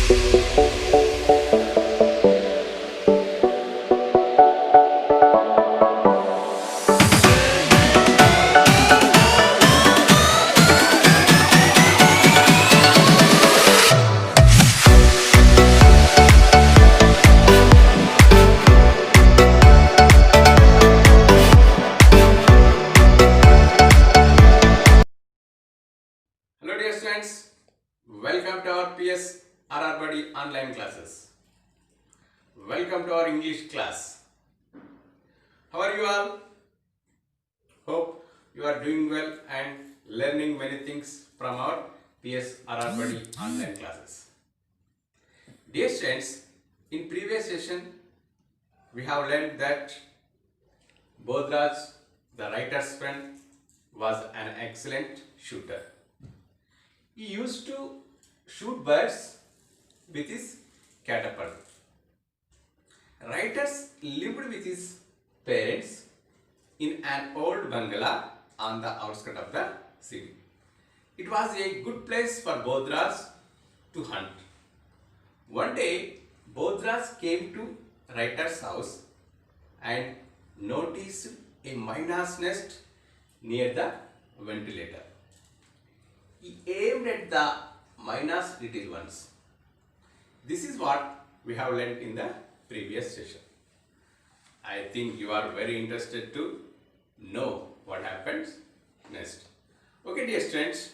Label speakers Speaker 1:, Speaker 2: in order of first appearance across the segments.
Speaker 1: Hello dear students, welcome to our PS RR Buddy online classes. Welcome to our English class. How are you all? Hope you are doing well and learning many things from our PS RR Buddy online classes. Dear students, in previous session we have learned that Bodhraj, the writer's friend, was an excellent shooter. He used to shoot birds with his catapult. Writers lived with his parents in an old bungalow on the outskirts of the city. It was a good place for Bodhraj to hunt. One day, Bodhraj came to writer's house and noticed a myna's nest near the ventilator. He aimed at the myna's little ones. This is what we have learned in the previous session. I think you are very interested to know what happens next. Okay dear students,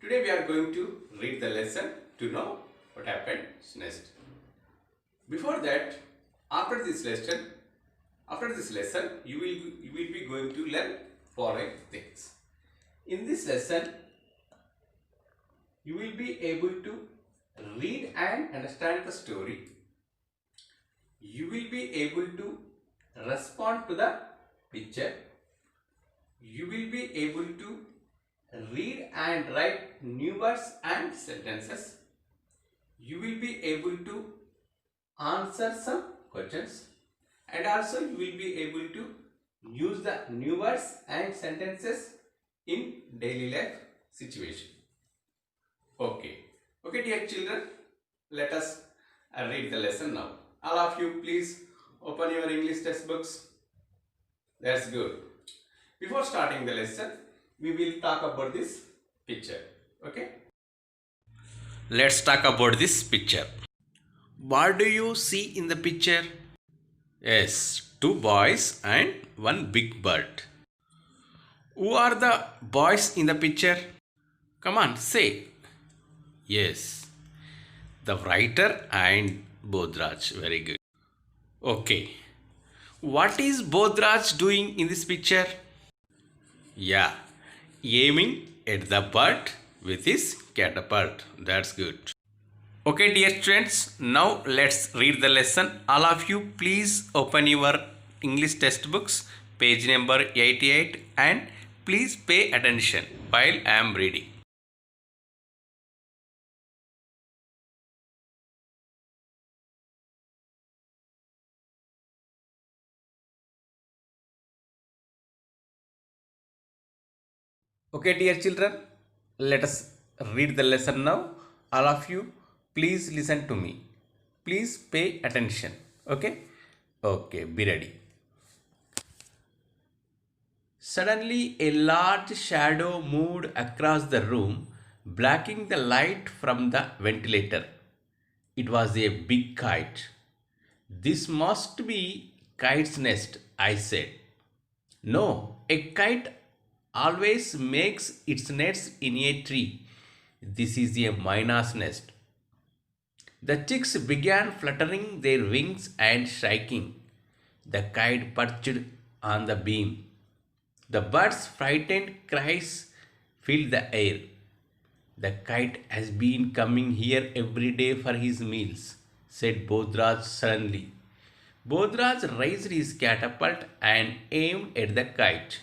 Speaker 1: today we are going to read the lesson to know what happens next. Before that, after this lesson, you will be going to learn following things. In this lesson, you will be able to read and understand the story. You will be able to respond to the picture. You will be able to read and write new words and sentences. You will be able to answer some questions, and also you will be able to use the new words and sentences in daily life situation. Okay dear children, let us read the lesson now. All of you please open your English textbooks. That's good. Before starting the lesson, we will talk about this picture. Okay? Let's talk about this picture. What do you see in the picture? Yes, two boys and one big bird. Who are the boys in the picture? Come on, say. Yes, the writer and Bodhraj. Very good. Okay. What is Bodhraj doing in this picture? Yeah, aiming at the bird with his catapult. That's good. Okay, dear students, now let's read the lesson. All of you, please open your English textbooks, page number 88, and please pay attention while I am reading. Okay, dear children, let us read the lesson now. All of you, please listen to me. Please pay attention. Okay? Okay, be ready. Suddenly, a large shadow moved across the room, blocking the light from the ventilator. It was a big kite. This must be kite's nest, I said. No, a kite always makes its nest in a tree. This is a myna's nest. The chicks began fluttering their wings and striking. The kite perched on the beam. The bird's frightened cries filled the air. The kite has been coming here every day for his meals, said Bodhraj suddenly. Bodhraj raised his catapult and aimed at the kite.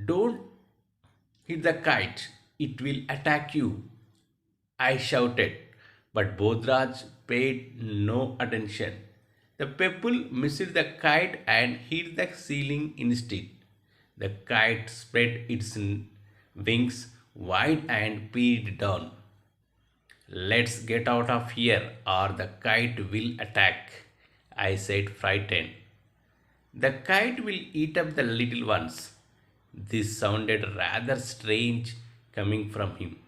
Speaker 1: Don't hit the kite, it will attack you, I shouted. But Bodhraj paid no attention. The pebble missed the kite and hit the ceiling instead. The kite spread its wings wide and peered down. Let's get out of here or the kite will attack, I said, frightened. The kite will eat up the little ones. This sounded rather strange coming from him.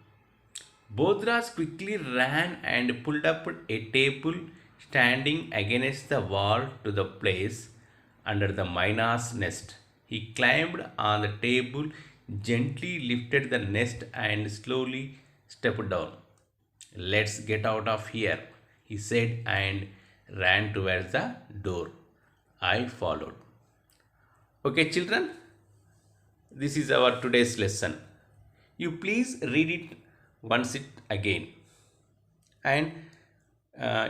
Speaker 1: Bodras quickly ran and pulled up a table standing against the wall to the place under the Mina's nest. He climbed on the table, gently lifted the nest, and slowly stepped down. Let's get out of here, he said, and ran towards the door. I followed. Okay, children, this is our today's lesson. You please read it once it again, and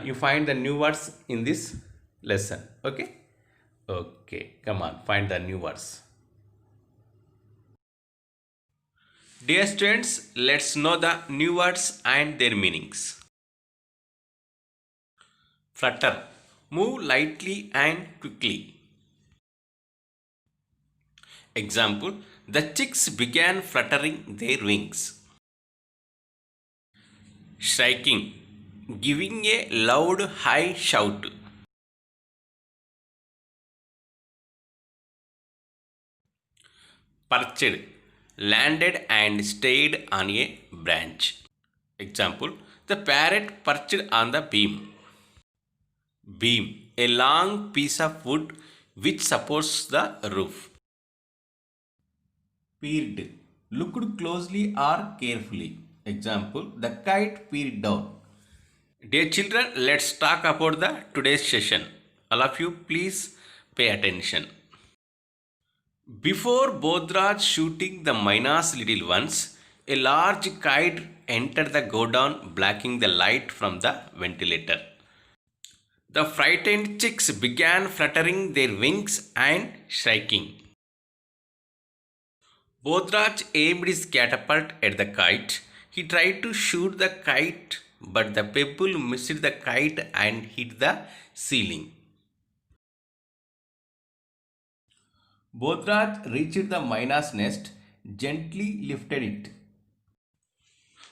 Speaker 1: you find the new words in this lesson. Okay. Okay, come on, find the new words. Dear students, let's know the new words and their meanings. Flutter, move lightly and quickly. Example, the chicks began fluttering their wings. Shrieking, giving a loud high shout. Perched, landed and stayed on a branch. Example, the parrot perched on the beam. Beam, a long piece of wood which supports the roof. Peered, looked closely or carefully. Example, the kite peered down. Dear children, let's talk about the today's session. All of you please pay attention. Before Bodhraj shooting the Mina's little ones, a large kite entered the godown, blocking the light from the ventilator. The frightened chicks began fluttering their wings and shrieking. Bodhraj aimed his catapult at the kite. He tried to shoot the kite, but the pebble missed the kite and hit the ceiling. Bodhraj reached the Mina's nest, gently lifted it.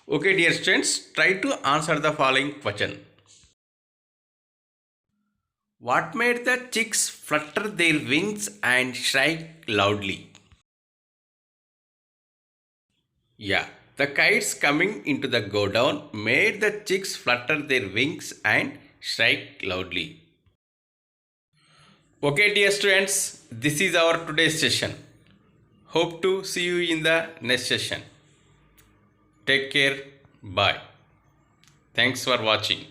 Speaker 1: Okay, dear students, try to answer the following question. What made the chicks flutter their wings and shriek loudly? Yeah, the kites coming into the godown made the chicks flutter their wings and shriek loudly. Okay, dear students, this is our today's session. Hope to see you in the next session. Take care. Bye. Thanks for watching.